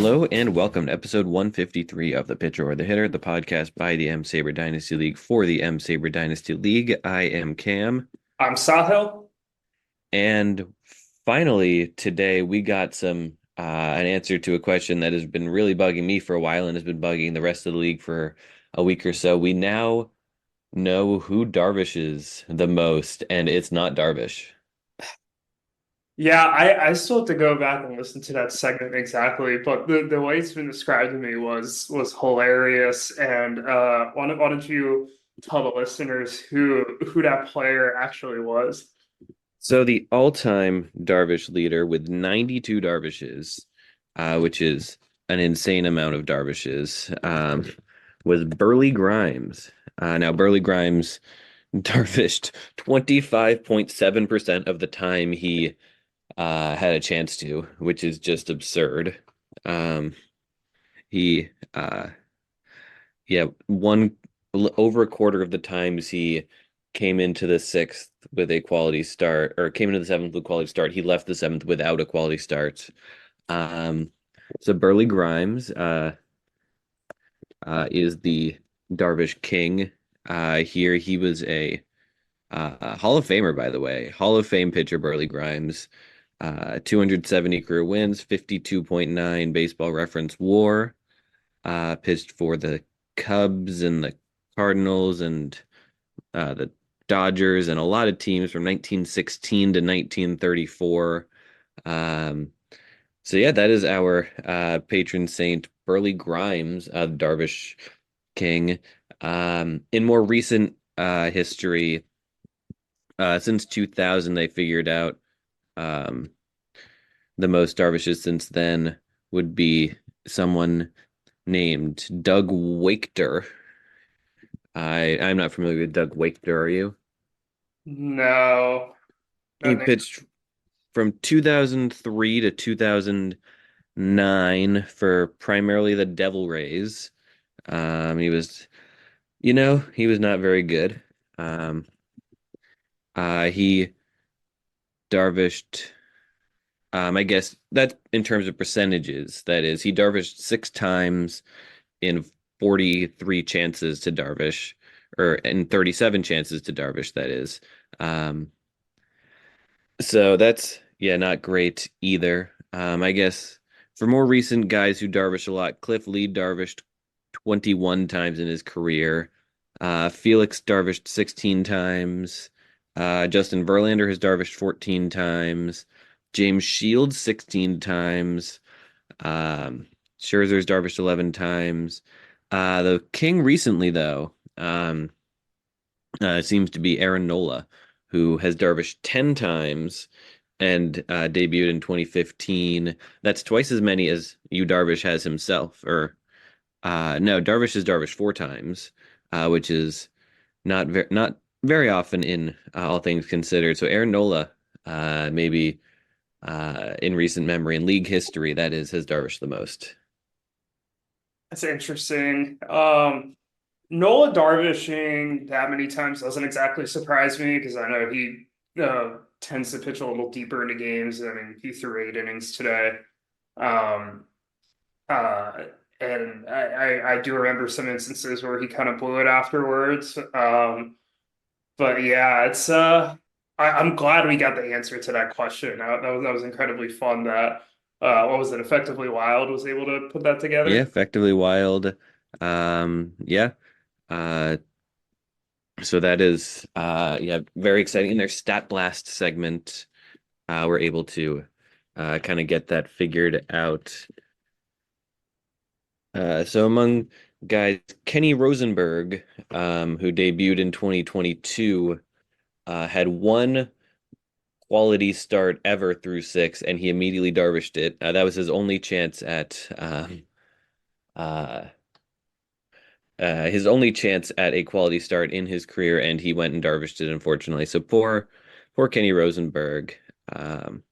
Hello and welcome to episode 153 of The Pitcher or the Hitter, the podcast by the M-SABR Dynasty League for the M-SABR Dynasty League. I am Cam, I'm Sahil. and finally today we got an answer to a question that has been really bugging me for a while and has been bugging the rest of the league for a week or so. We now know who Darvishes the most, and it's not Darvish. Yeah, I still have to go back and listen to that segment exactly, but the way it's been described to me was hilarious. And why don't you tell the listeners who that player actually was? So the all-time Darvish leader with 92 Darvishes, which is an insane amount of Darvishes, was Burleigh Grimes. Now Burleigh Grimes Darvished 25.7% of the time he had a chance to, which is just absurd. He yeah, one over a quarter of the times he came into the sixth with a quality start, or came into the seventh with a quality start. He left the seventh without a quality start. Um, so Burleigh Grimes is the Darvish King. Here he was a Hall of Famer, by the way, Hall of Fame pitcher Burleigh Grimes. 270 career wins, 52.9 baseball reference WAR. Pitched for the Cubs and the Cardinals and the Dodgers and a lot of teams from 1916 to 1934. Um, so yeah, that is our patron saint, Burleigh Grimes, Darvish King. In more recent history, since 2000, they figured out um, the most Darvishes since then would be someone named Doug Wachter. I'm not familiar with Doug Wachter, are you? No, He that name. pitched from 2003 to 2009 for primarily the Devil Rays. He was, he was not very good. Um, he Darvished, I guess that in terms of percentages, that is, he Darvished six times in 43 chances to Darvish, or in 37 chances to Darvish, that is. Um, so that's, yeah, not great either. I guess for more recent guys who Darvish a lot, Cliff Lee Darvished 21 times in his career. Felix Darvished 16 times. Justin Verlander has Darvished 14 times. James Shields 16 times. Um, Scherzer's Darvished 11 times. The king recently, though, seems to be Aaron Nola, who has Darvish 10 times and debuted in 2015. That's twice as many as Yu Darvish has himself. Or no, Darvish has Darvish four times, which is not very often in all things considered. So Aaron Nola, maybe in recent memory in league history, that is, has Darvish the most. That's interesting. Nola Darvishing that many times doesn't exactly surprise me because I know he tends to pitch a little deeper into games. I mean, he threw 8 innings today. Um, Uh, and I do remember some instances where he kind of blew it afterwards. But yeah, I'm glad we got the answer to that question. That was incredibly fun that what was it, Effectively Wild was able to put that Yeah, together. effectively wild. Yeah. Uh, so that is yeah, very exciting. In their Stat Blast segment, we're able to kind of get that figured out. So among guys, Kenny Rosenberg, who debuted in 2022, had one quality start ever through six, and he immediately Darvished it. That was his only chance at uh, his only chance at a quality start in his career, and he went and Darvished it, unfortunately. So poor Kenny Rosenberg. Um,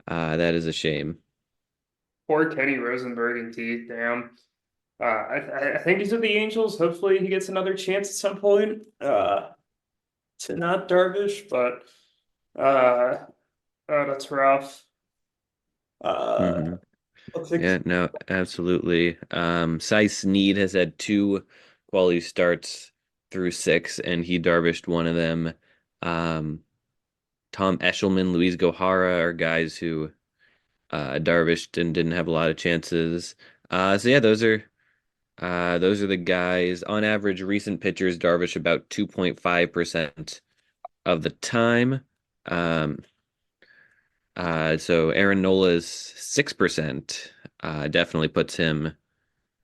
that is a shame. Poor Kenny Rosenberg, indeed. Damn. I think he's with the Angels. Hopefully, he gets another chance at some point to not Darvish, but uh, that's rough. Uh, Hmm. Yeah, no, absolutely. Cy Snead has had two quality starts through six, and he Darvished one of them. Um, Tom Eshelman, Luis Gohara are guys who Darvished and didn't have a lot of chances. So yeah, those are the guys. On average, recent pitchers Darvish about 2.5% of the time. Um, so Aaron Nola's 6% definitely puts him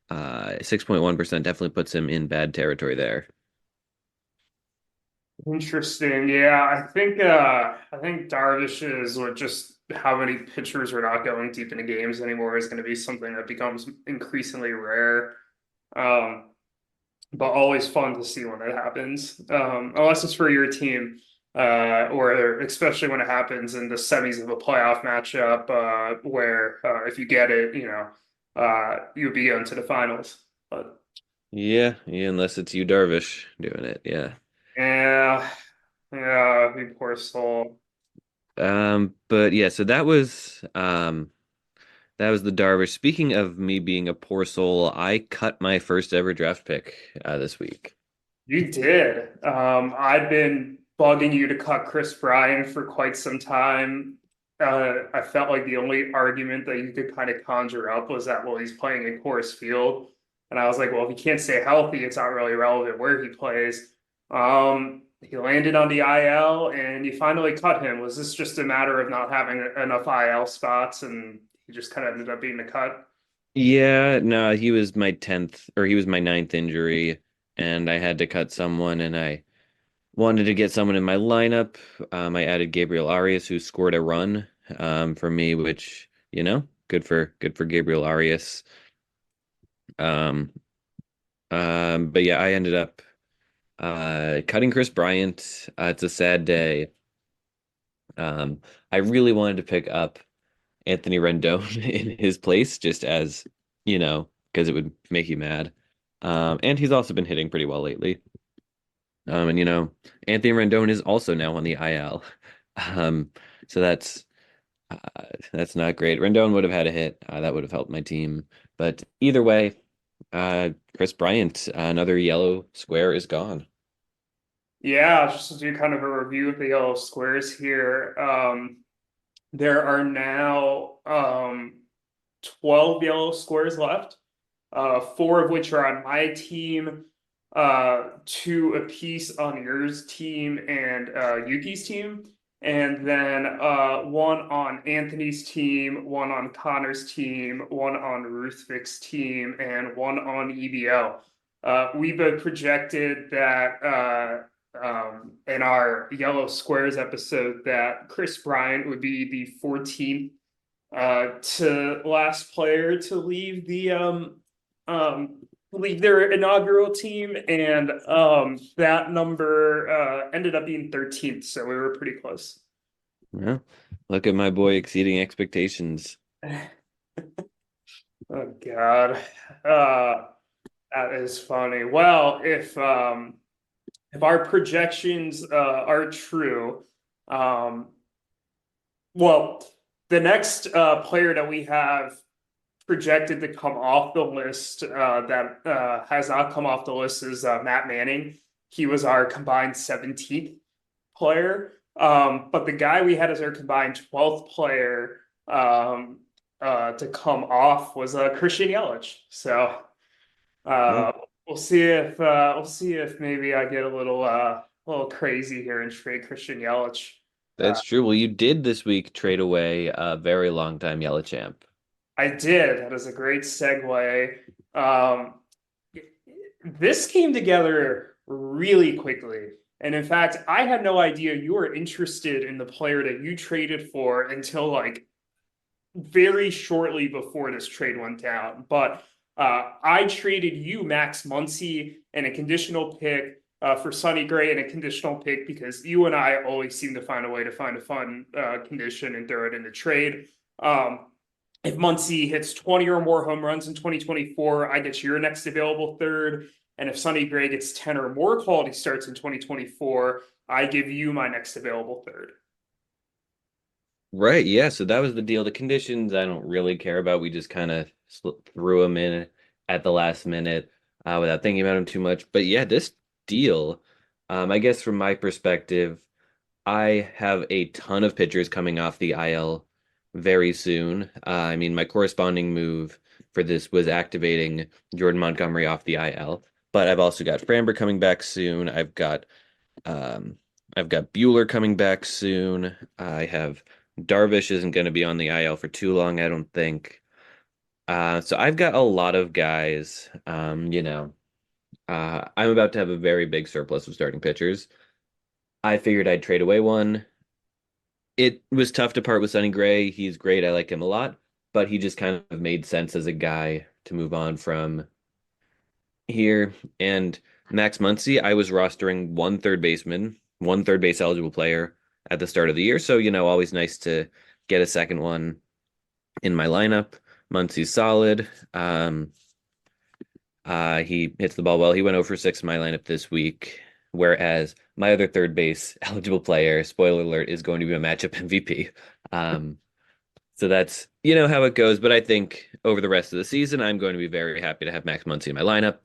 6.1% definitely puts him in bad territory there. Interesting. Yeah, I think Darvish is with just how many pitchers are not going deep into games anymore is going to be something that becomes increasingly rare. Um, but always fun to see when it happens. Unless it's for your team, or especially when it happens in the semis of a playoff matchup, where if you get it, you'll be going to the finals. But Yeah, unless it's you, Darvish, doing it. Yeah. yeah, yeah, you poor soul. But yeah, so that was the Darvish. Speaking of me being a poor soul, I cut my first ever draft pick this week. You did. I've been bugging you to cut Kris Bryant for quite some time. I felt like the only argument that you could kind of conjure up was that, well, he's playing in Coors Field. And I was like, well, if he can't stay healthy, it's not really relevant where he plays. He landed on the IL and you finally cut him. Was this just a matter of not having enough IL spots and he just kind of ended up being the cut? Yeah, no, he was my 10th or he was my ninth injury, and I had to cut someone, and I wanted to get someone in my lineup. I added Gabriel Arias, who scored a run for me, which, good for Gabriel Arias. Um, but yeah, I ended up cutting Kris Bryant. It's a sad day. I really wanted to pick up Anthony Rendon in his place, just as, because it would make you mad. And he's also been hitting pretty well lately. And Anthony Rendon is also now on the IL. Um, so that's not great. Rendon would have had a hit. That would have helped my team. But either way, Kris Bryant, another yellow square is gone. Yeah, just to do kind of a review of the yellow squares here. There are now 12 yellow squares left, four of which are on my team, two apiece on yours team and Yuki's team, and then one on Anthony's team, one on Connor's team, one on Ruthvik's team, and one on EBL. We both projected that in our Yellow Squares episode that Kris Bryant would be the 14th to last player to leave their inaugural team, and that number ended up being 13th, so we were pretty close. Well, look at my boy exceeding expectations. Oh God, uh, that is funny. Well, if our projections are true, um, well, the next player that we have projected to come off the list that has not come off the list is Matt Manning. He was our combined 17th player. But the guy we had as our combined 12th player to come off was Christian Yelich. So Well, uh, we'll see if maybe I get a little crazy here and trade Christian Yelich. Uh, that's true. Well, you did this week trade away a very long time yellow champ. I did. That is a great segue. Um, this came together really quickly. And in fact, I had no idea you were interested in the player that you traded for until like very shortly before this trade went down. But I traded you Max Muncy and a conditional pick for Sonny Gray and a conditional pick because you and I always seem to find a way to find a fun condition and throw it in the trade. If Muncy hits 20 or more home runs in 2024, I get your next available third. And if Sonny Gray gets 10 or more quality starts in 2024, I give you my next available third. Right, yeah, so that was the deal. The conditions I don't really care about. We just kind of threw them in at the last minute without thinking about them too much. But yeah, this deal, I guess from my perspective, I have a ton of pitchers coming off the IL very soon. I mean, my corresponding move for this was activating Jordan Montgomery off the IL, but I've also got Framber coming back soon. Um, I've got Bueller coming back soon. I have Darvish isn't going to be on the IL for too long, I don't think. So I've got a lot of guys. I'm about to have a very big surplus of starting pitchers. I figured I'd trade away one. It was tough to part with Sonny Gray. He's great. I like him a lot, but he just kind of made sense as a guy to move on from here. And Max Muncy, I was rostering one third baseman, one third base eligible player at the start of the year. So, always nice to get a second one in my lineup. Muncy's solid. He hits the ball well. He went over 6 in my lineup this week. Whereas my other third base eligible player, spoiler alert, is going to be a matchup MVP. Um, so that's how it goes. But I think over the rest of the season, I'm going to be very happy to have Max Muncy in my lineup.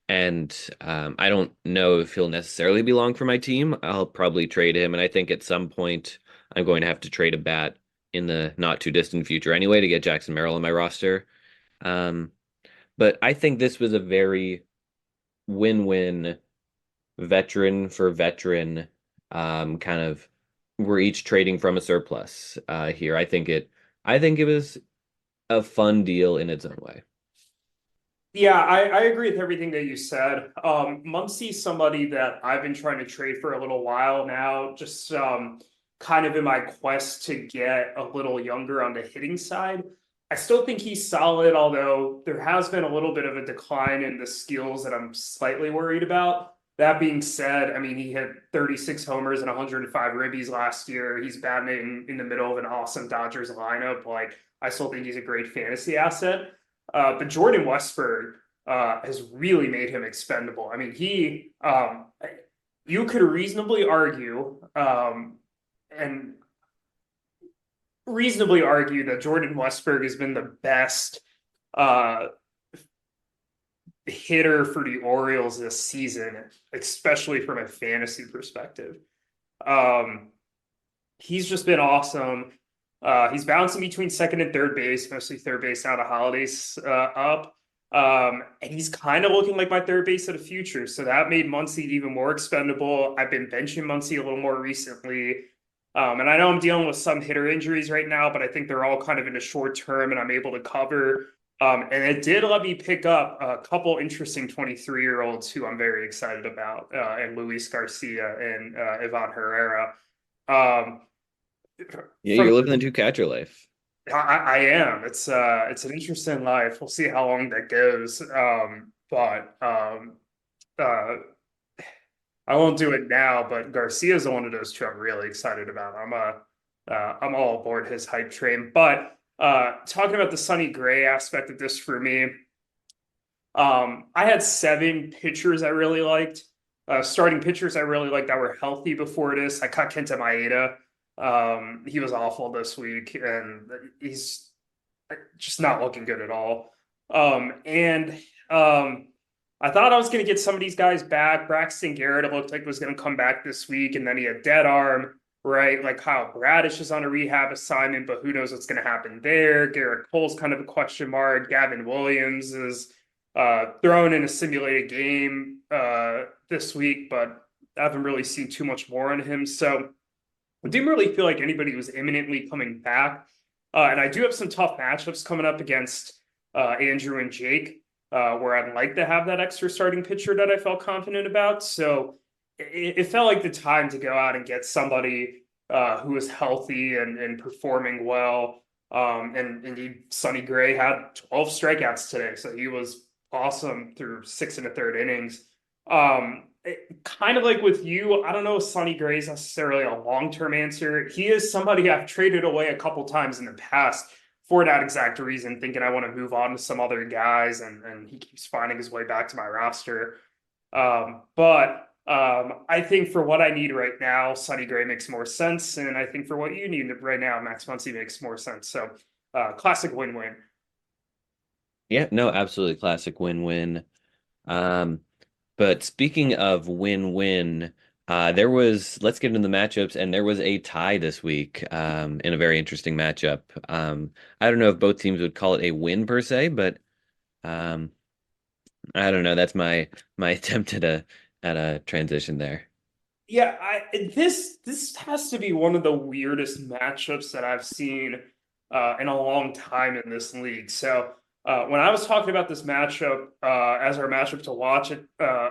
And I don't know if he'll necessarily be long for my team. I'll probably trade him. And I think at some point, I'm going to have to trade a bat in the not too distant future anyway to get Jackson Merrill on my roster. Um, but I think this was a very win-win veteran for veteran kind of we're each trading from a surplus here. I think it was a fun deal in its own way. Yeah, I agree with everything that you said. Muncie's somebody that I've been trying to trade for a little while now, just kind of in my quest to get a little younger on the hitting side. I still think he's solid, although there has been a little bit of a decline in the skills that I'm slightly worried about. That being said, I mean, he hit 36 homers and 105 ribbies last year. He's batting in the middle of an awesome Dodgers lineup. Like, I still think he's a great fantasy asset. But Jordan Westberg has really made him expendable. I mean, you could reasonably argue, and reasonably argue that Jordan Westberg has been the best uh, hitter for the Orioles this season, especially from a fantasy perspective. Um, he's just been awesome. He's bouncing between second and third base, mostly third base now the holidays up. And he's kind of looking like my third base of the future. So that made Muncy even more expendable. I've been benching Muncy a little more recently. And I know I'm dealing with some hitter injuries right now, but I think they're all kind of in the short term and I'm able to cover. And it did let me pick up a couple interesting 23-year-olds who I'm very excited about, and Luis Garcia and Ivan Herrera. Um, Yeah, from you're living the two catcher life. I am. It's an interesting life. We'll see how long that goes. But uh I won't do it now, but Garcia's one of those two I'm really excited about. I'm all aboard his hype train. But talking about the Sonny Gray aspect of this for me, I had 7 pitchers I really liked. Starting pitchers I really liked that were healthy before this. I cut Kenta Maeda. He was awful this week, and he's just not looking good at all. And I thought I was going to get some of these guys back. Braxton Garrett, it looked like was going to come back this week, and then he had dead arm, right? Like Kyle Bradish is on a rehab assignment, but who knows what's going to happen there? Garrett Cole's kind of a question mark. Gavin Williams is thrown in a simulated game this week, but I haven't really seen too much more on him. So I didn't really feel like anybody was imminently coming back. And I do have some tough matchups coming up against Andrew and Jake, where I'd like to have that extra starting pitcher that I felt confident about. So it felt like the time to go out and get somebody who was healthy and performing well. And indeed, Sonny Gray had 12 strikeouts today. So he was awesome through 6 1/3 innings. Kind of like with you, I don't know if Sonny Gray is necessarily a long-term answer. He is somebody I've traded away a couple times in the past for that exact reason, thinking I want to move on to some other guys, and he keeps finding his way back to my roster. But I think for what I need right now, Sonny Gray makes more sense, and I think for what you need right now, Max Muncy makes more sense. So, classic win-win. Yeah, no, absolutely classic win-win. Um, but speaking of win-win, let's get into the matchups, and there was a tie this week, in a very interesting matchup. I don't know if both teams would call it a win per se, but um, I don't know. That's my attempt at a transition there. Yeah, this has to be one of the weirdest matchups that I've seen in a long time in this league. So when I was talking about this matchup as our matchup to watch it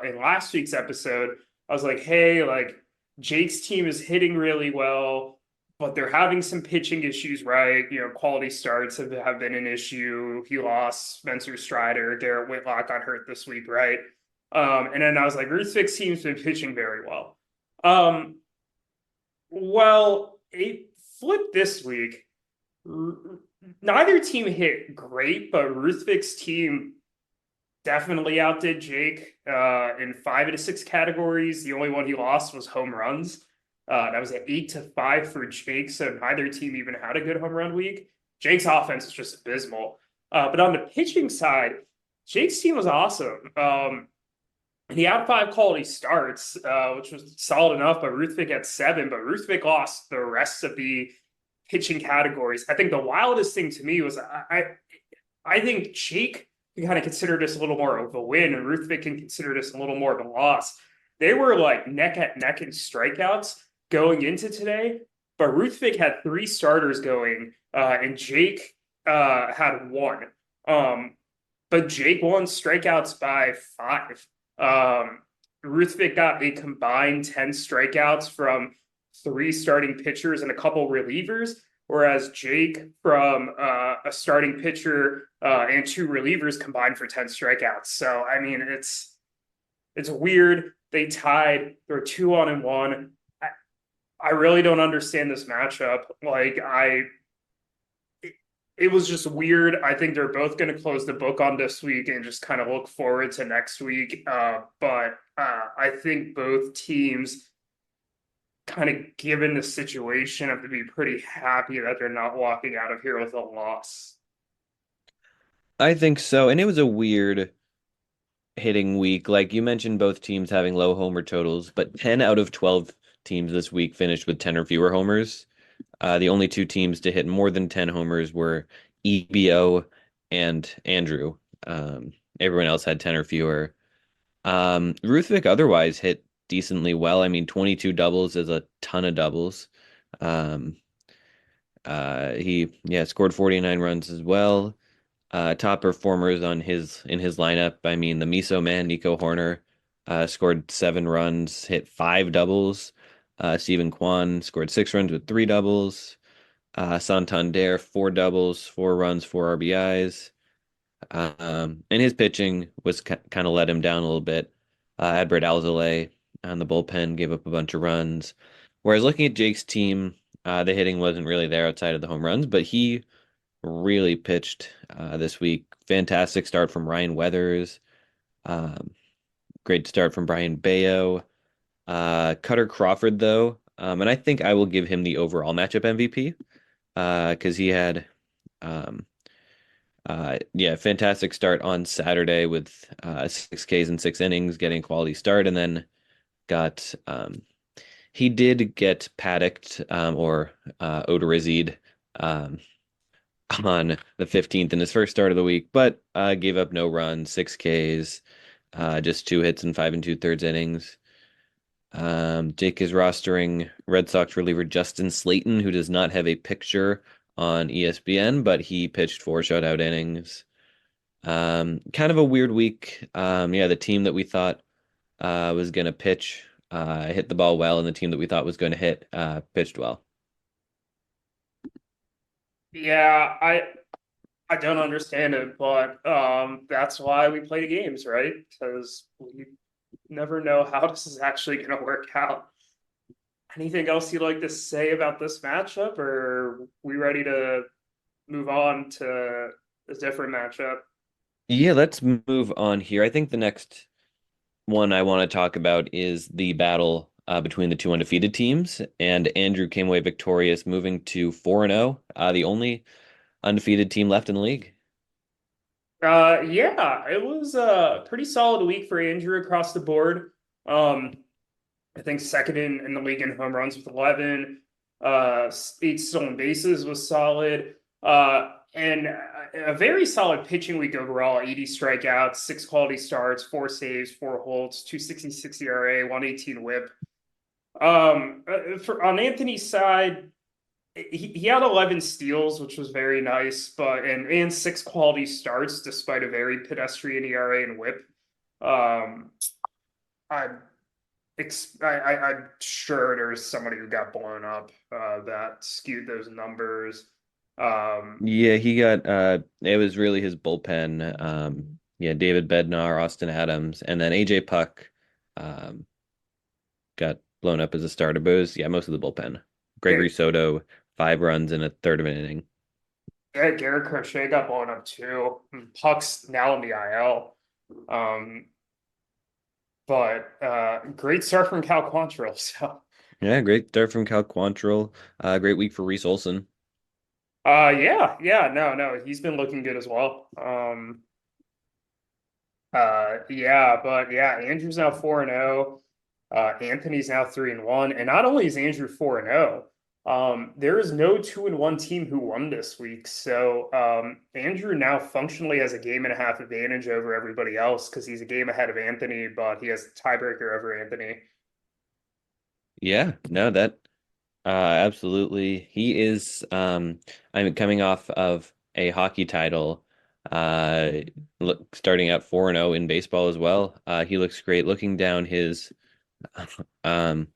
in last week's episode, I was like, hey, like Jake's team is hitting really well, but they're having some pitching issues, right? You know, quality starts have been an issue. He lost Spencer Strider, Garrett Whitlock got hurt this week, right? And then I was like, Ruthvik's team's been pitching very well. Um, well, it flipped this week. Neither team hit great, but Ruthvik's team definitely outdid Jake in 5 of the 6 categories. The only one he lost was home runs. That was an 8-5 for Jake, so neither team even had a good home run week. Jake's offense is just abysmal. But on the pitching side, Jake's team was awesome. He had 5 quality starts, which was solid enough, but Ruthvik had 7. But Ruthvik lost the rest of the pitching categories. I think the wildest thing to me was I think Jake can kind of consider this a little more of a win, and Ruthvik can consider this a little more of a loss. They were like neck at neck in strikeouts going into today, but Ruthvik had 3 starters going, and Jake had 1. But Jake won strikeouts by 5. Ruthvik got a combined 10 strikeouts from 3 starting pitchers and a couple relievers, whereas Jake from a starting pitcher and 2 relievers combined for 10 strikeouts. So I mean, it's weird. They tied. They're 2-1. I really don't understand this matchup. Like it was just weird. I think they're both going to close the book on this week and just kind of look forward to next week. But I think both teams, kind of given the situation, have to be pretty happy that they're not walking out of here with a loss. I think so, and it was a weird hitting week. Like you mentioned, both teams having low homer totals, but 10 out of 12 teams this week finished with 10 or fewer homers. The only 2 teams to hit more than 10 homers were EBO and Andrew. Everyone else had 10 or fewer. Ruthvik otherwise hit decently well. I mean, 22 doubles is a ton of doubles. Um, he scored 49 runs as well. Top performers in his lineup. I mean, the Miso man, Nico Horner, scored 7 runs, hit 5 doubles. Stephen Kwan scored 6 runs with 3 doubles. Santander, 4 doubles, 4 runs, 4 RBIs. And his pitching was kind of let him down a little bit. Adbert Alzolay on the bullpen gave up a bunch of runs. Whereas looking at Jake's team, the hitting wasn't really there outside of the home runs, but he really pitched this week. Fantastic start from Ryan Weathers. Um, Great start from Brian Bayo. Cutter Crawford, though, and I think I will give him the overall matchup MVP because he had, um, fantastic start on Saturday with 6 Ks in 6 innings, getting a quality start, and then got he did get paddocked or odorized um, on the 15th in his first start of the week, but gave up no runs, 6 Ks, just 2 hits in 5 2/3 innings. Jake is rostering Red Sox reliever Justin Slayton, who does not have a picture on ESPN, but he pitched 4 shutout innings. Kind of a weird week. The team that we thought was going to pitch hit the ball well, and the team that we thought was going to hit pitched well. Yeah, I don't understand it, but that's why we play the games, right? Because we never know how this is actually going to work out. Anything else you'd like to say about this matchup, or are we ready to move on to a different matchup? Yeah, let's move on here. I think the next one I want to talk about is the battle between the two undefeated teams, and Andrew came away victorious, moving to 4-0, the only undefeated team left in the league. Yeah, it was a pretty solid week for Andrew across the board. Um, I think second in the league in home runs with 11. Eight stolen bases was solid. And a very solid pitching week overall. 80 strikeouts, six quality starts, four saves, four holds, 266 ERA, 118 WHIP. For on Anthony's side, he had 11 steals, which was very nice, but and six quality starts despite a very pedestrian ERA and WHIP. Um, I I'm sure there's somebody who got blown up that skewed those numbers. Um, Yeah, he got it was really his bullpen. Yeah, David Bednar, Austin Adams, and then AJ Puck um got blown up as a starter, but it was, yeah, most of the bullpen. yeah, Gregory Soto, 5 runs in a third of an inning. yeah, Garrett Crochet got blown up too. Puck's now in the IL. Um, but great start from Cal Quantrill. So Yeah, great start from Cal Quantrill. Great week for Reese Olson. yeah, no, he's been looking good as well. Yeah, but yeah, Andrew's now 4-0. Anthony's now 3-1. And not only is Andrew 4-0, there is no 2-1 team who won this week. So Andrew now functionally has a game and a half advantage over everybody else because he's a game ahead of Anthony, but he has the tiebreaker over Anthony. Yeah, no, that absolutely. He is I'm coming off of a hockey title. Look, starting at 4-0 in baseball as well. He looks great. Um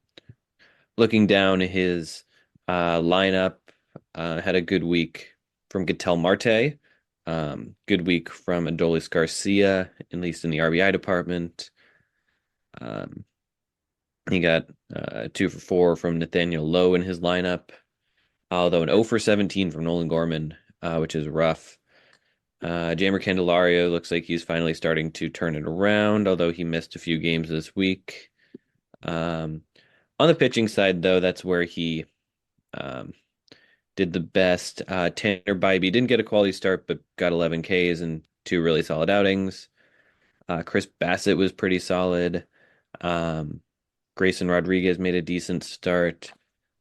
looking down his lineup, had a good week from Gatel Marte. Good week from Adolis Garcia, at least in the RBI department. Um, he got 2 for 4 from Nathaniel Lowe in his lineup, although an 0 for 17 from Nolan Gorman, which is rough. Jamer Candelario looks like he's finally starting to turn it around, although he missed a few games this week. Um, on the pitching side, though, that's where he um, did the best. Tanner Bybee didn't get a quality start, but got 11 Ks and two really solid outings. Chris Bassett was pretty solid. Um, Grayson Rodriguez made a decent start.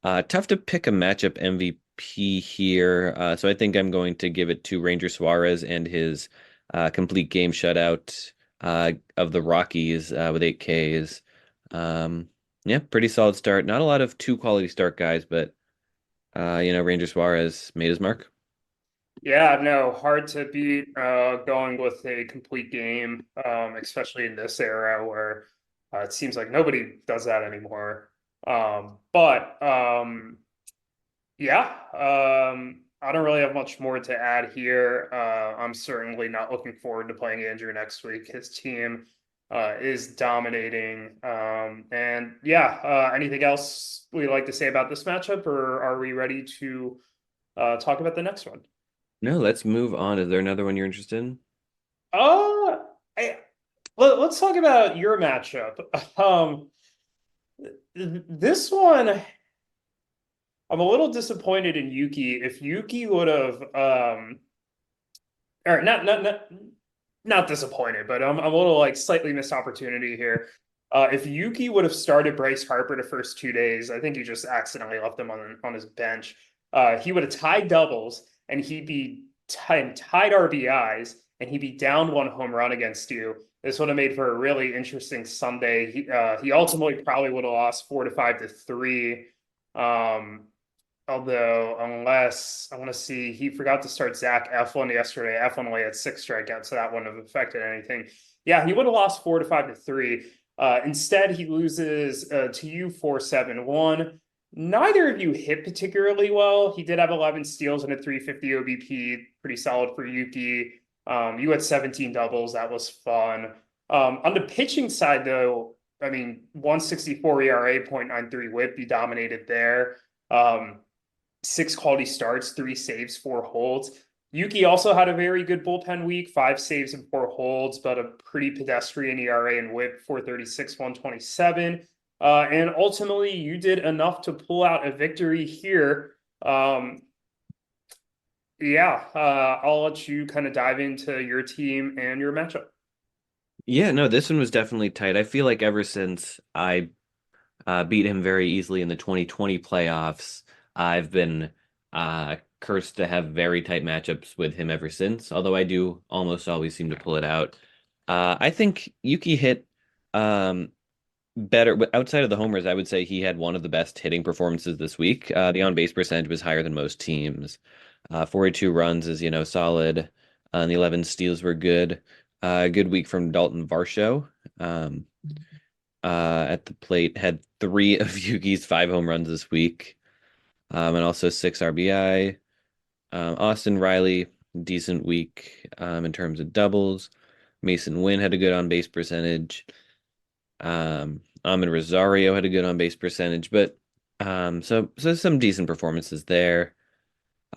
Tough to pick a matchup MVP here, so I think I'm going to give it to Ranger Suarez and his complete game shutout of the Rockies with 8 Ks. Um, yeah, pretty solid start. Not a lot of two quality start guys, but Ranger Suarez made his mark. Yeah, no, hard to beat going with a complete game, especially in this era where it seems like nobody does that anymore. But yeah, I don't really have much more to add here. I'm certainly not looking forward to playing Andrew next week. His team is dominating. And yeah, anything else we'd like to say about this matchup, or are we ready to talk about the next one? No, let's move on. Is there another one you're interested in? Uh, I, let's talk about your matchup. This one, I'm a little disappointed in Yuki. If Yuki would have, or not disappointed, but I'm a little like slightly missed opportunity here. If Yuki would have started Bryce Harper the first 2 days, I think he just accidentally left him on his bench. He would have tied doubles, and he'd be tied RBIs, and he'd be down one home run against you. This would have made for a really interesting Sunday. He ultimately probably would have lost 4-5 to 3. Um, Although, unless I want to see, he forgot to start Zach Eflin yesterday. Eflin only had 6 strikeouts, so that wouldn't have affected anything. Yeah, he would have lost 4-5 to 3. Instead, he loses to you 4-7-1. Neither of you hit particularly well. He did have 11 steals and a 350 OBP, pretty solid for Yuki. You had 17 doubles. That was fun. On the pitching side, though, I mean, 164 ERA, 0.93 whip, you dominated there. Six quality starts, three saves, four holds. Yuki also had a very good bullpen week, 5 saves and 4 holds, but a pretty pedestrian ERA and WHIP 436, 127. And ultimately, you did enough to pull out a victory here. Um, yeah, I'll let you kind of dive into your team and your matchup. Yeah, no, this one was definitely tight. I feel like ever since I beat him very easily in the 2020 playoffs, I've been cursed to have very tight matchups with him ever since, although I do almost always seem to pull it out. I think Yuki hit um, better outside of the homers. I would say he had one of the best hitting performances this week. The on base percentage was higher than most teams. 42 runs is, solid. And the 11 steals were good. Good week from Dalton Varsho. Um, at the plate, had three of Yuki's 5 home runs this week, and also 6 RBI. Austin Riley, decent week in terms of doubles. Mason Wynn had a good on base percentage. Ahmed Rosario had a good on base percentage, but so some decent performances there.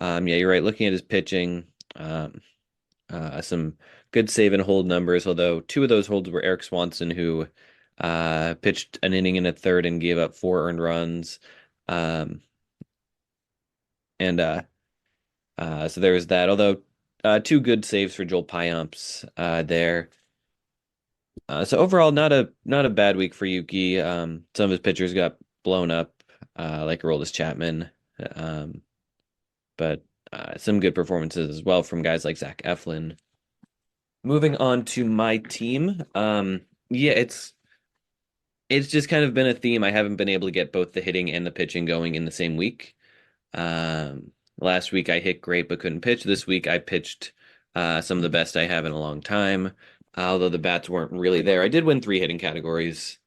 Yeah, you're right. Looking at his pitching, some good save and hold numbers, although two of those holds were Eric Swanson, who pitched an inning and a third and gave up 4 earned runs. Um, and so there was that. Although two good saves for Joel Pyomps there. So overall, not a bad week for Yuki. Some of his pitchers got blown up, like Aroldis Chapman, um, but some good performances as well from guys like Zach Eflin. Moving on to my team, yeah, it's just kind of been a theme. I haven't been able to get both the hitting and the pitching going in the same week. Last week I hit great but couldn't pitch. This week I pitched some of the best I have in a long time, although the bats weren't really there. I did win 3 hitting categories.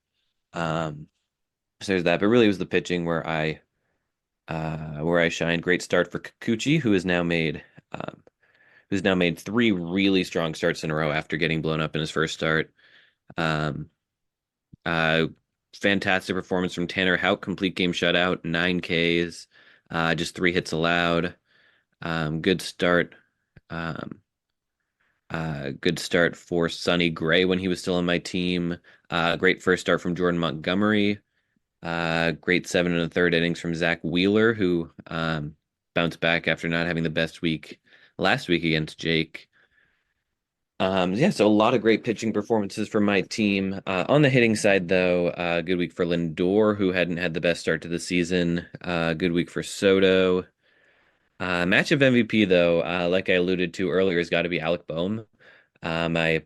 Um, so there's that, but really it was the pitching where I shined. Great start for Kikuchi, um, who's now made 3 really strong starts in a row after getting blown up in his first start. Um, uh, Fantastic performance from Tanner Houck, complete game shutout, 9 Ks, just 3 hits allowed. Good start. Um, Good start for Sonny Gray when he was still on my team. Great first start from Jordan Montgomery. Great 7 1/3 innings from Zach Wheeler, who bounced back after not having the best week last week against Jake. Yeah, so a lot of great pitching performances from my team. On the hitting side, though, good week for Lindor, who hadn't had the best start to the season. Good week for Soto. Match of MVP, though, like I alluded to earlier, has got to be Alec Bohm. I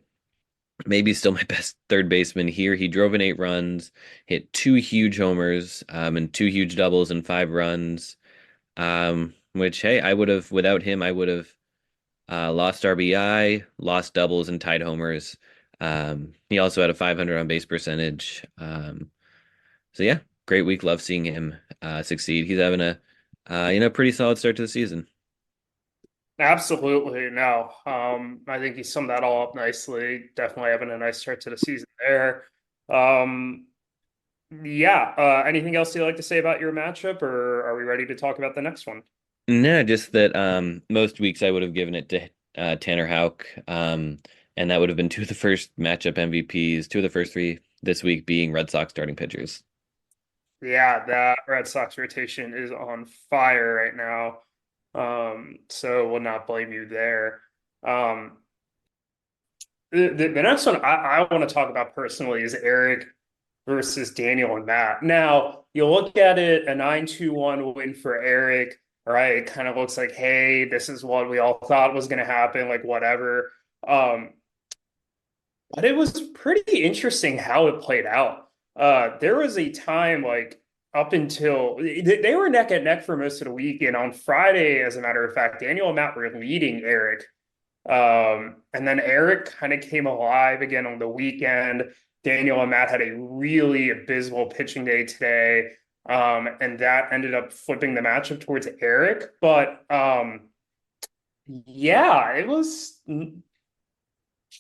maybe still my best third baseman here. He drove in 8 runs, hit 2 huge homers, and 2 huge doubles and 5 runs. Which, hey, I would have, without him, I would have lost RBI, lost doubles, and tied homers. He also had a 500 on base percentage. So yeah, great week. Love seeing him succeed. He's having a pretty solid start to the season. Absolutely. No. I think he summed that all up nicely. Definitely having a nice start to the season there. Um, yeah. Anything else you'd like to say about your matchup, or are we ready to talk about the next one? No, just that most weeks I would have given it to Tanner Houck, and that would have been two of the first matchup MVPs, two of the first three this week being Red Sox starting pitchers. Yeah, that Red Sox rotation is on fire right now. So will not blame you there. Um, the next one I want to talk about personally is Eric versus Daniel and Matt. Now, you look at it, a 9-2-1 win for Eric, right? It kind of looks like, hey, this is what we all thought was going to happen, like whatever. Um, but it was pretty interesting how it played out. There was a time like up until they were neck and neck for most of the week, and on Friday, as a matter of fact, Daniel and Matt were leading Eric. And then Eric kind of came alive again on the weekend. Daniel and Matt had a really abysmal pitching day today. And that ended up flipping the matchup towards Eric. But yeah, it was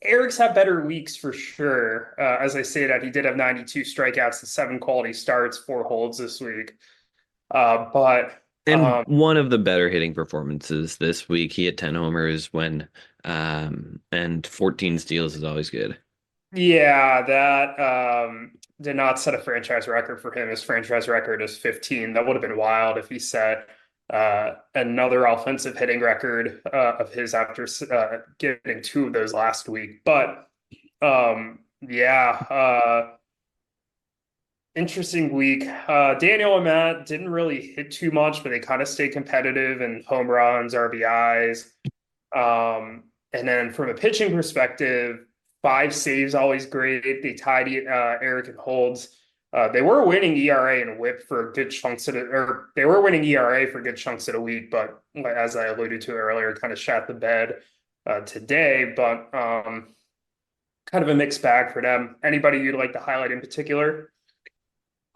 Eric's had better weeks for sure. As I say that, he did have 92 strikeouts and 7 quality starts, 4 holds this week. But And Um, one of the better hitting performances this week. He hit 10 homers when and 14 steals is always good. yeah, that did not set a franchise record for him. His franchise record is 15. That would have been wild if he set another offensive hitting record of his after getting two of those last week. But yeah, interesting week. Daniel and Matt didn't really hit too much, but they kind of stayed competitive in home runs, RBIs. And then from a pitching perspective, five saves always great. They tied Eric and Holds. They were winning ERA and WHIP for good chunks of it, or they were winning ERA for good chunks of the week, but as I alluded to earlier, kind of shat the bed today. But kind of a mixed bag for them. Anybody you'd like to highlight in particular?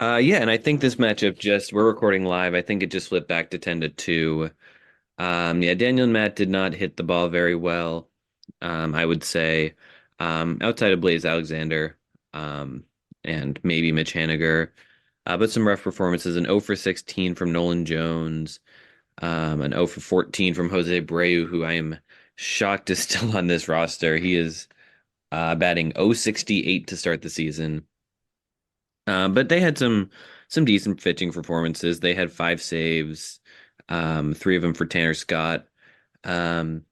Yeah, and I think this matchup just we're recording live. I think it just flipped back to 10 to 2. Yeah, Daniel and Matt did not hit the ball very well. I would say outside of Blaze Alexander, and maybe Mitch Haniger. But some rough performances. An 0 for 16 from Nolan Jones, an 0 for 14 from Jose Abreu, who I am shocked is still on this roster. He is batting 068 to start the season. But they had some decent pitching performances. They had five saves, three of them for Tanner Scott, um,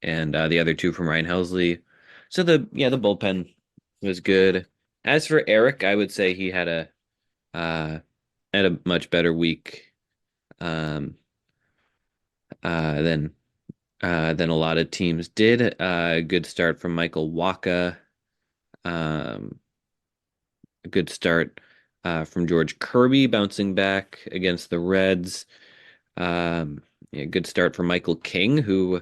and the other two from Ryan Helsley. So the bullpen was good. As for Eric, I would say he uh, had a much better week um, than than a lot of teams did. A good start from Michael Waka. Um, a good start from George Kirby bouncing back against the Reds. Um, yeah, good start from Michael King, who,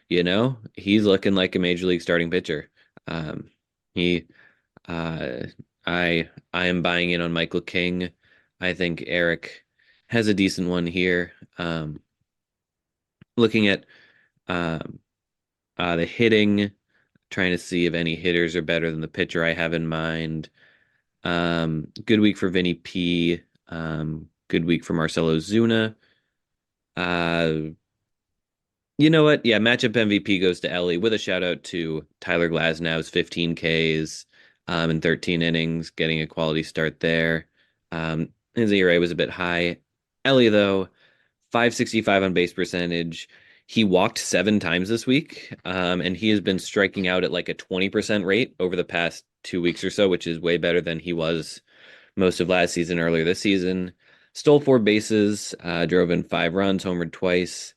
he's looking like a major league starting pitcher. He, uh, I am buying in on Michael King. I think Eric has a decent one here. Looking at um, the hitting, trying to see if any hitters are better than the pitcher I have in mind. Good week for Vinny P. Good week for Marcelo Zuna. Uh, you know what? Yeah, matchup MVP goes to Ellie with a shout out to Tyler Glasnow's 15 Ks in 13 innings, getting a quality start there. His ERA was a bit high. Ellie, though, 565 on base percentage. He walked seven times this week, and he has been striking out at like a 20% rate over the past 2 weeks or so, which is way better than he was most of last season, earlier this season. Stole four bases, drove in 5 runs, homered twice.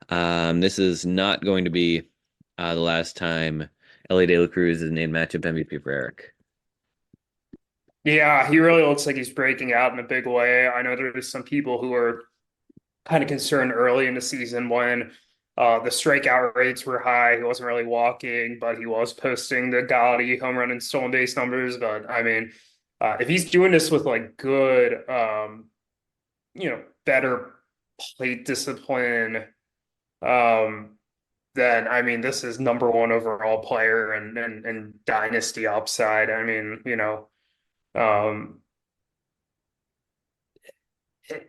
This is not going to be the last time Ellie De La Cruz is named matchup MVP for Eric. Yeah, he really looks like he's breaking out in a big way. I know there's some people who are kind of concerned early in the season when the strikeout rates were high. He wasn't really walking, but he was posting the gaudy home run and stolen base numbers. But I mean, if he's doing this with like good, better plate discipline, um, then I mean, this is number one overall player and dynasty upside. I mean, um,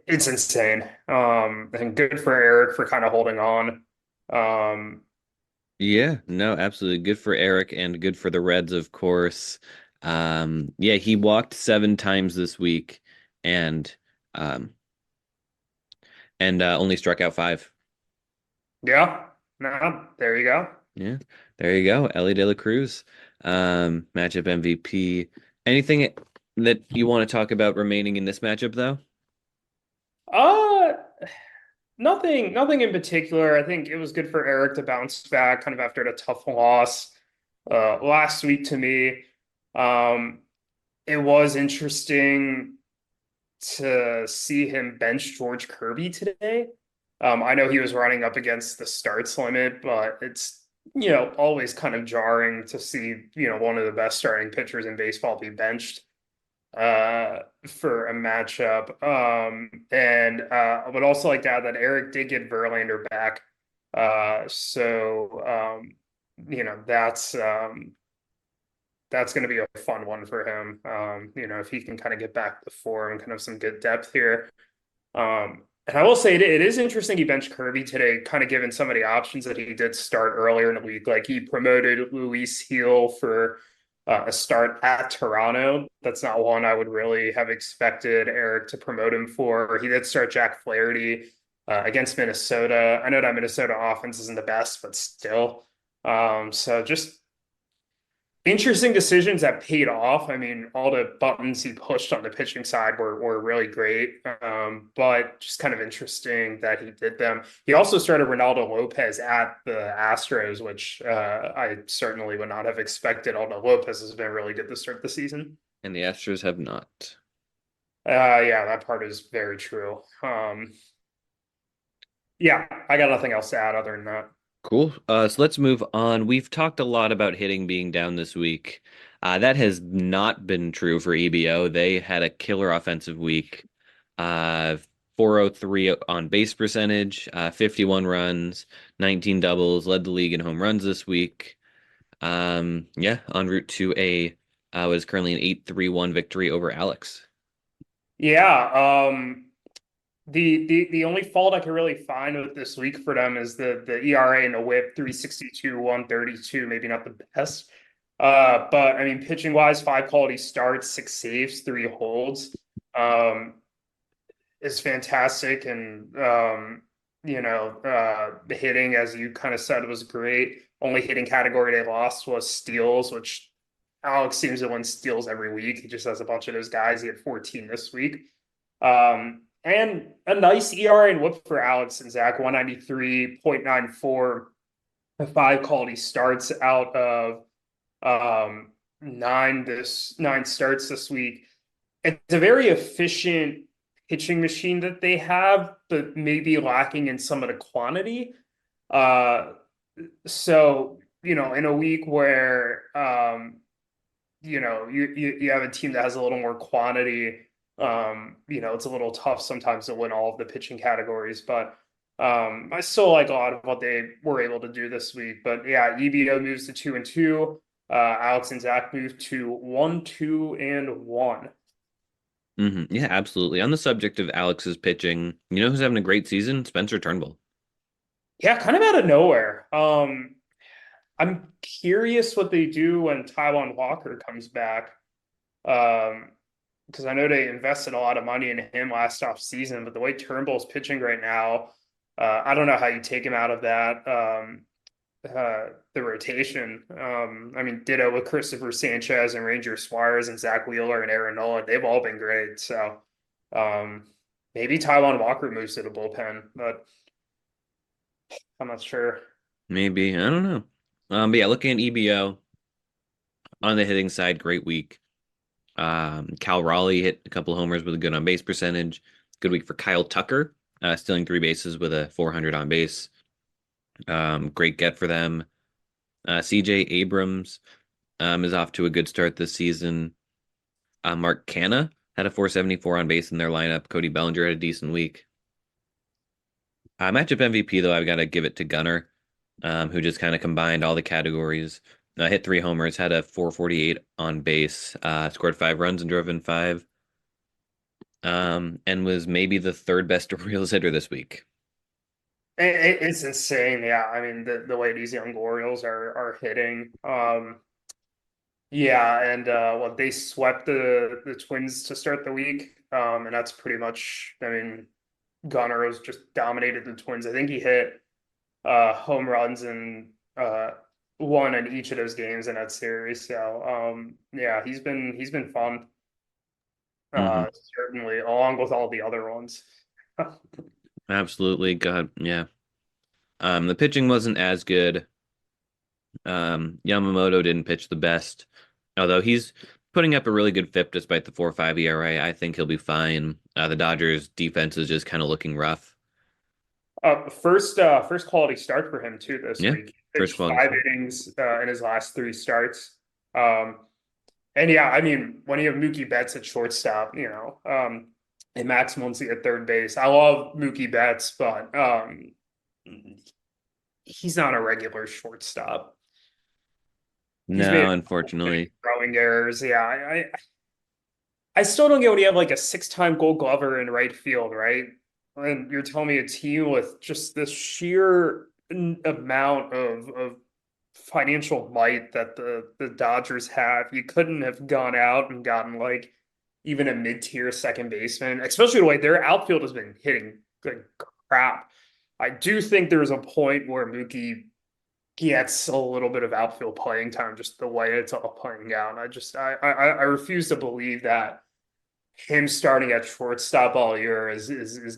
it's insane. And good for Eric for kind of holding on. Um, Yeah, no, absolutely. Good for Eric and good for the Reds, of course. Yeah, he walked 7 times this week and um only struck out five. yeah, no, there you go. Yeah, there you go. Ellie De La Cruz, matchup MVP. Anything that you want to talk about remaining in this matchup, though? Uh, nothing in particular. I think it was good for Eric to bounce back kind of after the tough loss last week to me. Um, it was interesting to see him bench George Kirby today. I know he was running up against the starts limit, but it's always kind of jarring to see one of the best starting pitchers in baseball be benched for a matchup. And I would also like to add that Eric did get Verlander back. So that's going to be a fun one for him. If he can kind of get back to form and kind of some good depth here. And I will say it is interesting he benched Kirby today, kind of given some of the options that he did start earlier in the week. Like he promoted Luis Heel for a start at Toronto. That's not one I would really have expected Eric to promote him for. He did start Jack Flaherty against Minnesota. I know that Minnesota offense isn't the best, but still. So just interesting decisions that paid off. I mean, all the buttons he pushed on the pitching side were really great, but just kind of interesting that he did them. He also started Ronaldo Lopez at the Astros, which I certainly would not have expected, although Lopez has been really good to start the season. And the Astros have not. Yeah, that part is very true. Yeah, I got nothing else to add other than that. Cool. So let's move on. We've talked a lot about hitting being down this week. That has not been true for EBO. They had a killer offensive week. 403 on base percentage, 51 runs, 19 doubles, led the league in home runs this week. Yeah, en route to a was currently an 8-3-1 victory over Alex. Yeah, the only fault I can really find with this week for them is the ERA and the WHIP 362, 132, maybe not the best. But I mean, pitching wise, five quality starts, six saves, three holds, um, is fantastic. And the hitting, as you kind of said, was great. Only hitting category they lost was steals, which Alex seems to win steals every week. He just has a bunch of those guys. He had 14 this week. And a nice ERA and WHIP for Alex and Zach, 193.94, five quality starts out of nine starts this week. It's a very efficient pitching machine that they have, but maybe lacking in some of the quantity. Uh, so in a week where you have a team that has a little more quantity. It's a little tough sometimes to win all of the pitching categories, but I still like a lot of what they were able to do this week. But yeah, EBO moves to 2-2. Alex and Zach move to 1-2-1. Yeah, absolutely. On the subject of Alex's pitching, you know who's having a great season? Spencer Turnbull. Yeah, kind of out of nowhere. I'm curious what they do when Taiwan Walker comes back. Um, because I know they invested a lot of money in him last off season, but the way Turnbull's pitching right now, I don't know how you take him out of that the rotation. I mean, ditto with Christopher Sanchez and Ranger Suarez and Zach Wheeler and Aaron Nola. They've all been great. So um, maybe Taiwan Walker moves to the bullpen, but I'm not sure. Maybe. I don't know. But yeah, looking at EBO on the hitting side, great week. Cal Raleigh hit a couple of homers with a good on base percentage. Good week for Kyle Tucker, stealing three bases with a 400 on base. Great get for them. CJ Abrams is off to a good start this season. Mark Canha had a 474 on base in their lineup. Cody Bellinger had a decent week. Matchup MVP, though, I've got to give it to Gunnar, who just kind of combined all the categories. Hit three homers, had a 448 on base, scored five runs and drove in five, and was maybe the third best Orioles hitter this week. It's insane. Yeah. I mean, the way these young Orioles are hitting. Yeah, and they swept the Twins to start the week. And that's pretty much, I mean, Gunnar has just dominated the Twins. I think he hit home runs and one in each of those games in that series. So yeah, he's been fun. hmm Certainly, along with all the other ones. Absolutely. God, yeah. The pitching wasn't as good. Yamamoto didn't pitch the best, although he's putting up a really good FIP despite the 4.5 ERA. I think he'll be fine. The Dodgers defense is just kind of looking rough. First quality start for him too this Yeah, week. He first pitched quality five start. innings in his last three starts. Um, and yeah, I mean, when you have Mookie Betts at shortstop, and Max Muncy at third base, I love Mookie Betts, but he's not a regular shortstop. He's made No, unfortunately. throwing errors. Yeah, I still don't get what you have like a six-time Gold Glover in right field, right? and you're telling me a team with just this sheer amount of financial might that the Dodgers have, you couldn't have gone out and gotten like even a mid-tier second baseman, especially the way their outfield has been hitting like crap. I do think there's a point where Mookie gets a little bit of outfield playing time, just the way it's all playing out. I refuse to believe that him starting at shortstop all year is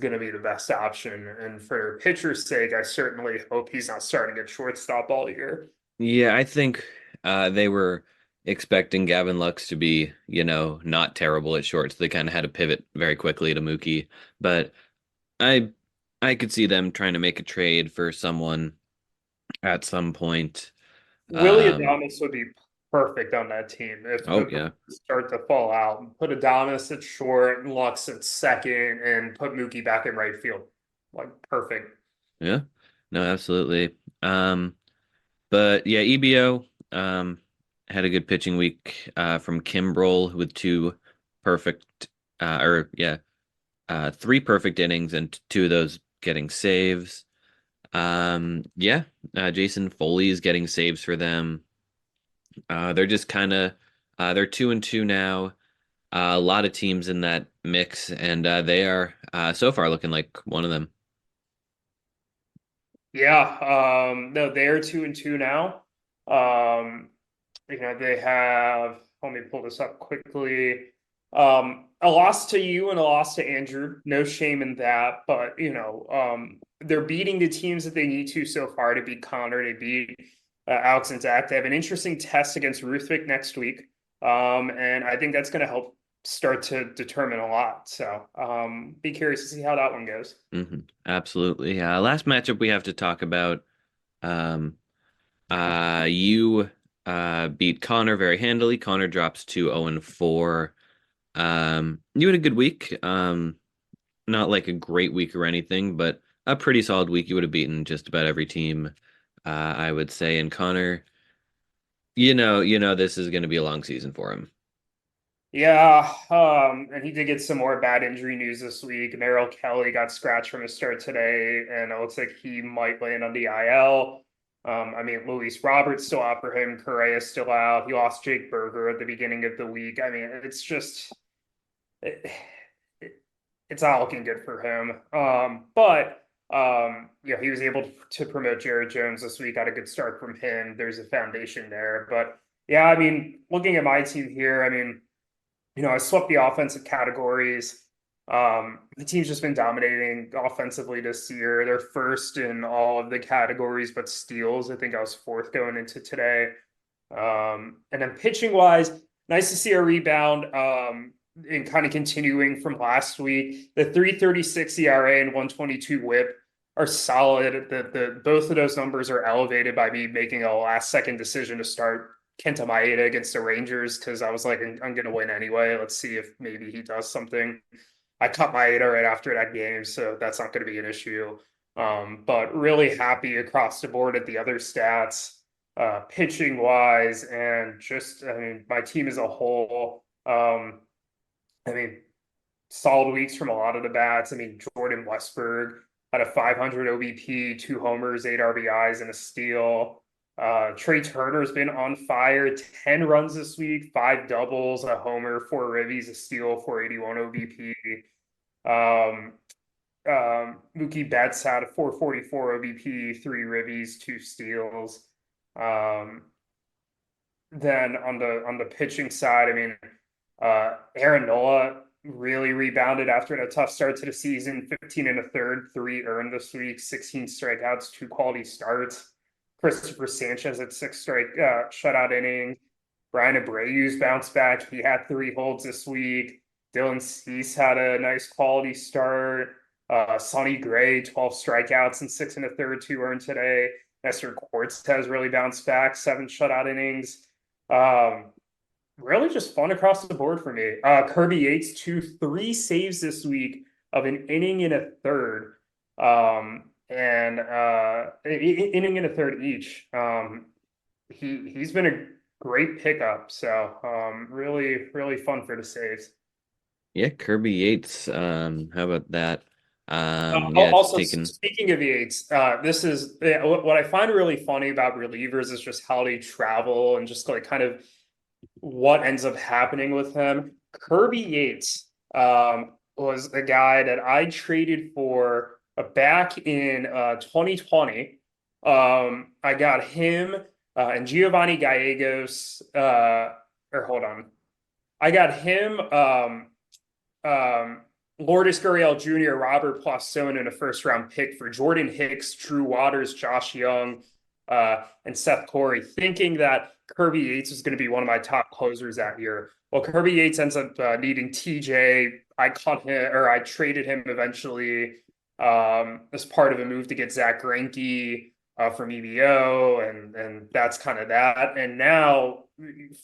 going to be the best option. And for pitcher's sake, I certainly hope he's not starting at shortstop all year. Yeah, I think they were expecting Gavin Lux to be, not terrible at short, so they kind of had to pivot very quickly to Mookie. But I I could see them trying to make a trade for someone at some point. Willie Um, Adames would be perfect on that team if oh the yeah, start to fall out. Put Adames at short and Lux at second, and put Mookie back in right field. Like perfect. yeah, no, absolutely. But yeah, EBO had a good pitching week from Kimbrel with two perfect, or yeah, three perfect innings and two of those getting saves. Yeah, Jason Foley's getting saves for them. They're just kind of they're 2-2 now. A lot of teams in that mix, and they are so far looking like one of them. Yeah, no, they're 2-2 now. Um, they have, let me pull this up quickly. A loss to you and a loss to Andrew. No shame in that, but they're beating the teams that they need to so far to beat Connor. They beat Alex and Zach. They have an interesting test against Ruthvik next week. And I think that's going to help start to determine a lot. So be curious to see how that one goes. Absolutely. Last matchup we have to talk about. Um, you beat Connor very handily. Connor drops to 0-4. You had a good week. Not like a great week or anything, but a pretty solid week. You would have beaten just about every team, I would say. And Connor, this is going to be a long season for him. Yeah, and he did get some more bad injury news this week. Merrill Kelly got scratched from his start today, and it looks like he might land on the IL. I mean, Luis Roberts still out for him. Correa's still out. He lost Jake Berger at the beginning of the week. I mean, it's just it, it's not looking good for him. But yeah, he was able to promote Jared Jones this week. Got a good start from him. There's a foundation there. But yeah, I mean, looking at my team here, I mean. I swept the offensive categories. The team's just been dominating offensively this year. They're first in all of the categories but steals. I think I was fourth going into today. And then pitching wise, nice to see a rebound and kind of continuing from last week. The 3.36 ERA and 122 whip are solid. The both of those numbers are elevated by me making a last second decision to start Kenta Maeda against the Rangers because I was like, I'm going to win anyway. Let's see if maybe he does something. I cut Maeda right after that game, so that's not going to be an issue. But really happy across the board at the other stats, pitching wise, and just, I mean, my team as a whole. I mean, solid weeks from a lot of the bats. I mean, Jordan Westberg had a 500 OBP, two homers, eight RBIs, and a steal. Trey Turner's been on fire, 10 runs this week, five doubles, a homer, four ribbies, a steal, 481 OBP. Mookie Betts had a 444 OBP, three ribbies, two steals. Then on the pitching side, I mean, Aaron Nola really rebounded after a tough start to the season. 15 and a third, three earned this week, 16 strikeouts, two quality starts. Christopher Sanchez at six straight shutout innings. Brian Abreu's bounced back. He had three holds this week. Dylan Cease had a nice quality start. Sonny Gray, 12 strikeouts and six and a third, two earned today. Nestor Cortez really bounced back, seven shutout innings. Really just fun across the board for me. Kirby Yates, three saves this week of an inning and a third. And inning and a third each. He's been a great pickup. So really, really fun for the saves. Yeah, Kirby Yates. How about that? Yeah, it's Also, taken. speaking of Yates, this is what I find really funny about relievers is just how they travel and just like kind of what ends up happening with him. Kirby Yates was a guy that I traded for back in 2020. I got him and Giovanni Gallegos. Or hold on, I got him. Lourdes Gurriel Jr., Robert Plastone in a first round pick for Jordan Hicks, Drew Waters, Josh Young, and Seth Corey, thinking that Kirby Yates was going to be one of my top closers that year. Well, Kirby Yates ends up needing TJ. I caught him, or I traded him eventually as part of a move to get Zach Greinke from EBO, and that's kind of that. And now,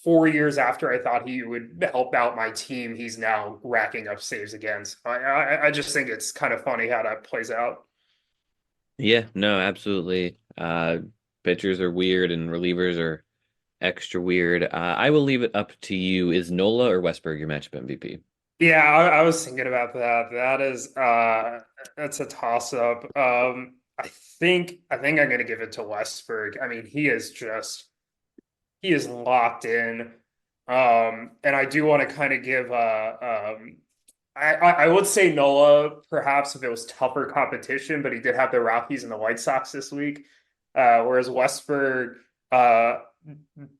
4 years after I thought he would help out my team, he's now racking up saves again. So I just think it's kind of funny how that plays out. Yeah, no, absolutely. Pitchers are weird and relievers are extra weird. I will leave it up to you. Is Nola or Westberg your matchup MVP? Yeah, I was thinking about that. That's a toss up. I think I'm gonna give it to Westberg. I mean, he is locked in. And I do want to kind of give I would say Nola perhaps if it was tougher competition, but he did have the Rockies and the White Sox this week. Whereas Westberg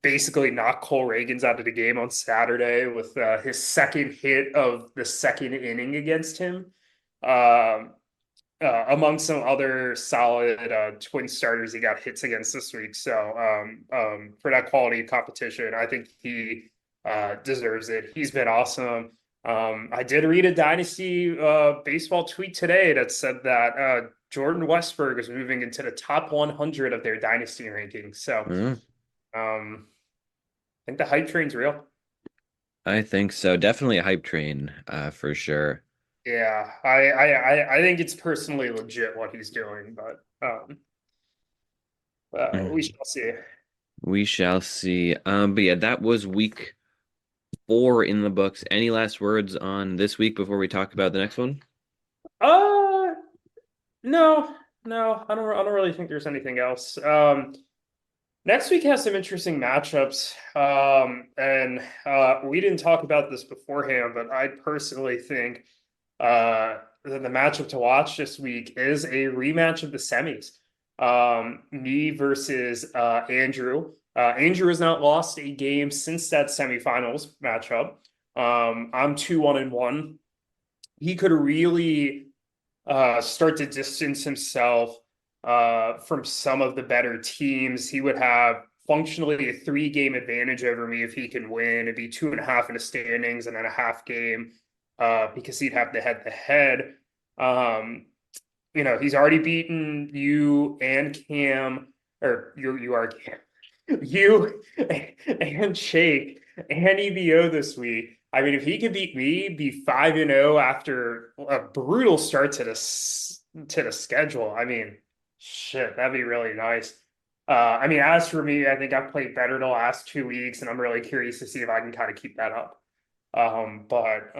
basically knocked Cole Reagans out of the game on Saturday with his second hit of the second inning against him. Um, Among some other solid twin starters he got hits against this week. So for that quality competition, I think he deserves it. He's been awesome. I did read a Dynasty baseball tweet today that said that Jordan Westberg is moving into the top 100 of their Dynasty rankings. So Mm, I think the hype train's real. I think so. Definitely a hype train, for sure. Yeah, I think it's personally legit what he's doing, but we shall see. We shall see. But yeah, that was week 4 in the books. Any last words on this week before we talk about the next one? Uh, no, no, I don't really think there's anything else. Next week has some interesting matchups. And we didn't talk about this beforehand, but I personally think that the matchup to watch this week is a rematch of the semis. Me versus Andrew. Andrew has not lost a game since that semifinals matchup. I'm 2-1-1. He could really start to distance himself from some of the better teams. He would have functionally a 3 game advantage over me if he can win. It'd be 2.5 in the standings and then a half game because he'd have the head to head. He's already beaten you and Cam, or you are Cam, you and Shake and EBO this week. I mean, if he could beat me, be 5-0 after a brutal start to the schedule. I mean, shit, that'd be really nice. I mean, as for me, I think I've played better the last 2 weeks, and I'm really curious to see if I can kind of keep that up. But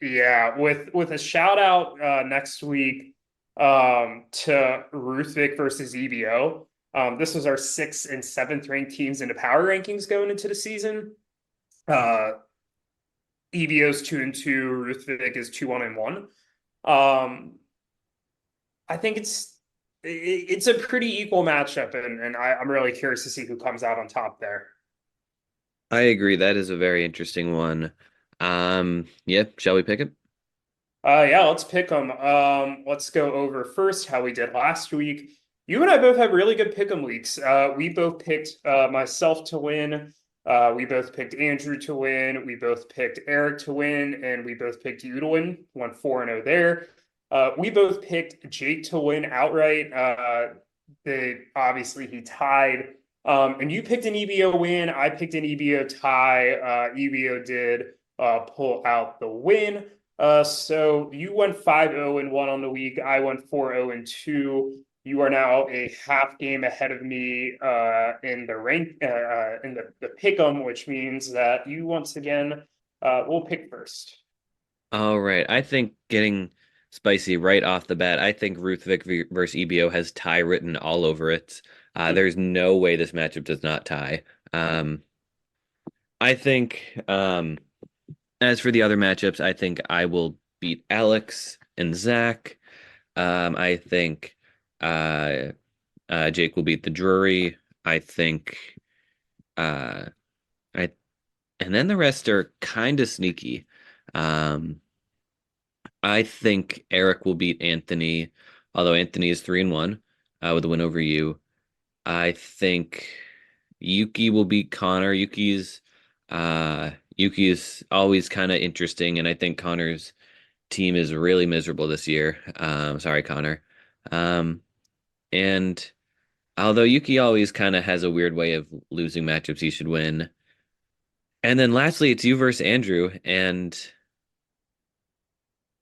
yeah, with a shout out next week to Ruthvik versus EBO. This was our 6th and 7th ranked teams in the power rankings going into the season. Uh, EBO's 2-2, Ruthvik is 2-1-1. Um, I think it's a pretty equal matchup, and I'm really curious to see who comes out on top there. I agree. That is a very interesting one. Yeah, shall we pick it? Yeah, let's pick them. Let's go over first how we did last week. You and I both have really good pick 'em weeks. We both picked myself to win. We both picked Andrew to win. We both picked Eric to win, and we both picked you to win. Went 4-0 there. We both picked Jake to win outright. Obviously he tied. And you picked an EBO win. I picked an EBO tie. EBO did pull out the win. So you went 5-0-1 on the week. I went 4-0-2. You are now a half game ahead of me in the rank in the pick'em, which means that you once again will pick first. All right. I think getting spicy right off the bat. I think Ruthvik versus EBO has tie written all over it. There's no way this matchup does not tie. Um, I think as for the other matchups, I think I will beat Alex and Zach. I think uh, Jake will beat the Drury. I think uh, I and then the rest are kind of sneaky. Um, I think Eric will beat Anthony, although Anthony is 3-1 with a win over you. I think Yuki will beat Connor. Yuki is always kind of interesting, and I think Connor's team is really miserable this year. Sorry, Connor. Um, and although Yuki always kind of has a weird way of losing matchups he should win. And then lastly, it's you versus Andrew, and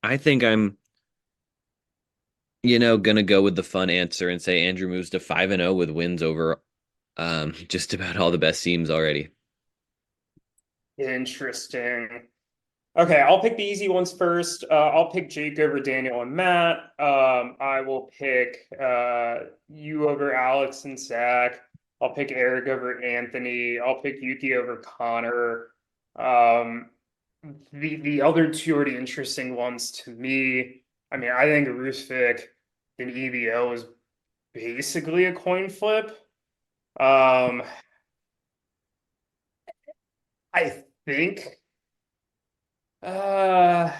I think I'm, gonna go with the fun answer and say Andrew moves to 5-0 with wins over just about all the best teams already. Interesting. Okay, I'll pick the easy ones first. I'll pick Jake over Daniel and Matt. I will pick you over Alex and Zach. I'll pick Eric over Anthony. I'll pick Yuki over Connor. Um, the other two are the interesting ones to me. I mean, I think Ruthvik and EVO is basically a coin flip. Um, I think. Uh,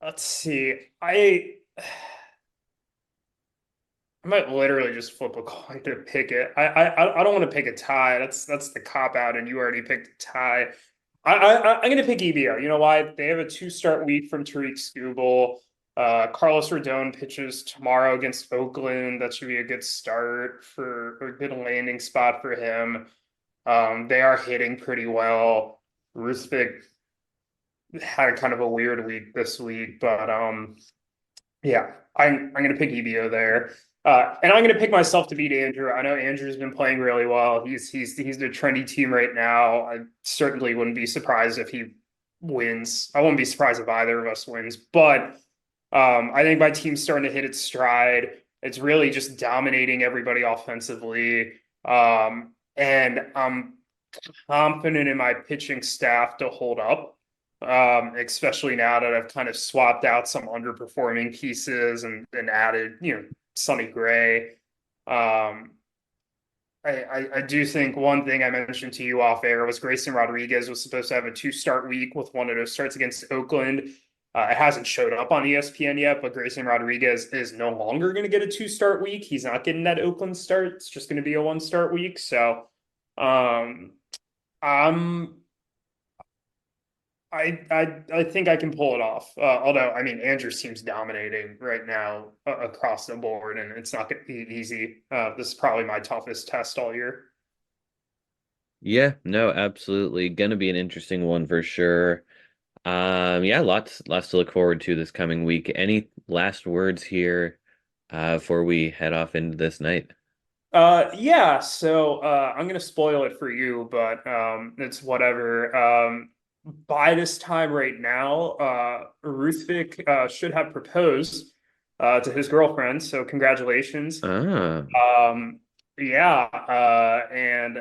let's see. I might literally just flip a coin to pick it. I don't want to pick a tie. That's the cop out, and you already picked a tie. I'm gonna pick EBO. You know why? They have a two-start week from Tariq Skubal. Carlos Rodon pitches tomorrow against Oakland. That should be a good start for a good landing spot for him. They are hitting pretty well. Ruthvik had kind of a weird week this week, but yeah, I'm gonna pick EBO there. And I'm gonna pick myself to beat Andrew. I know Andrew's been playing really well. He's the trendy team right now. I certainly wouldn't be surprised if he wins. I wouldn't be surprised if either of us wins. But I think my team's starting to hit its stride. It's really just dominating everybody offensively. And I'm confident in my pitching staff to hold up. Especially now that I've kind of swapped out some underperforming pieces and added, Sonny Gray. Um, I do think one thing I mentioned to you off air was Grayson Rodriguez was supposed to have a two-start week with one of those starts against Oakland. It hasn't showed up on ESPN yet, but Grayson Rodriguez is no longer going to get a two-start week. He's not getting that Oakland start. It's just going to be a one-start week. So, um, I'm I think I can pull it off. Although I mean Andrew seems dominating right now across the board, and it's not going to be easy. This is probably my toughest test all year. Yeah, no, absolutely. Gonna be an interesting one for sure. Yeah, lots to look forward to this coming week. Any last words here before we head off into this night? Yeah, so I'm gonna spoil it for you, but it's whatever. By this time right now, Ruthvik should have proposed to his girlfriend, so congratulations. Ah, Um, yeah, and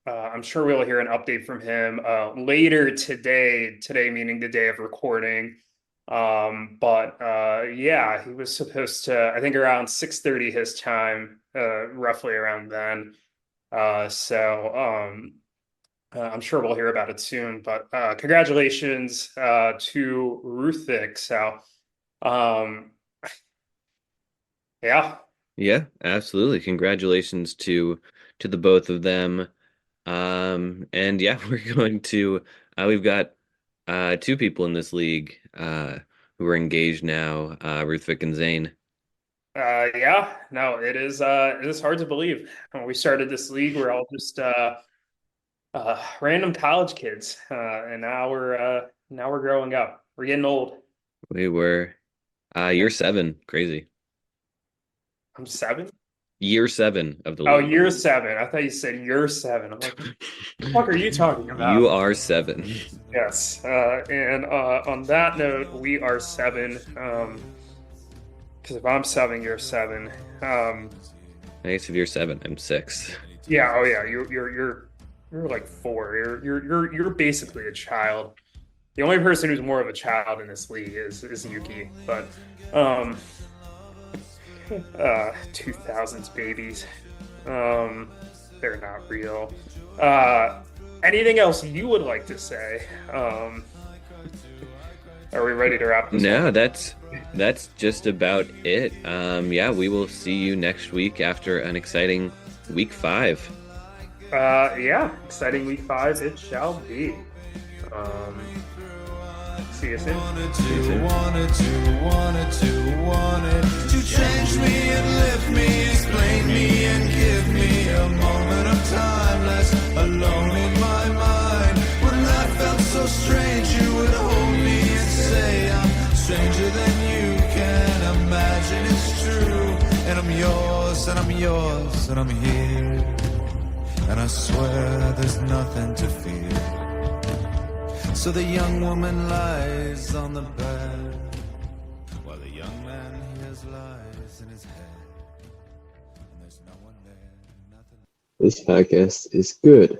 I'm sure we'll hear an update from him later today. Today meaning the day of recording. But yeah, he was supposed to, I think around 6:30 his time, roughly around then. So I'm sure we'll hear about it soon. But congratulations to Ruthvik. So um, yeah. yeah, absolutely. Congratulations to the both of them. And yeah, we've got two people in this league who are engaged now, Ruthvik and Zane. Yeah, no, it is hard to believe. When we started this league, we're all just random college kids. And now we're growing up. We're getting old. We were Yeah. year seven, crazy. I'm seven. Year seven of the Oh, league. year seven. I thought you said year seven. I'm like, what the fuck are you talking You about? are seven. Yes. And on that note, we are seven. Because if I'm seven, you're seven. I guess if you're seven, I'm six. Yeah. Oh yeah. You're like four. You're basically a child. The only person who's more of a child in this league is Yuki. But 2000s babies. They're not real. Anything else you would like to say? Are we ready to wrap this No, one? that's just about it. Yeah, we will see you next week after an exciting week 5. Yeah, exciting week 5 it shall be. Um, see you soon. See you soon. Wanted to change me and lift me, explain me and give me a moment of time less alone in my mind. When life felt so strange, you would hold me and say I'm stranger than you can imagine. It's true, and I'm yours, and I'm yours, and I'm here, and I swear there's nothing to fear. So the young woman lies on the bed, while the young man hears lies in his head. And there's no one there, nothing. This podcast is good.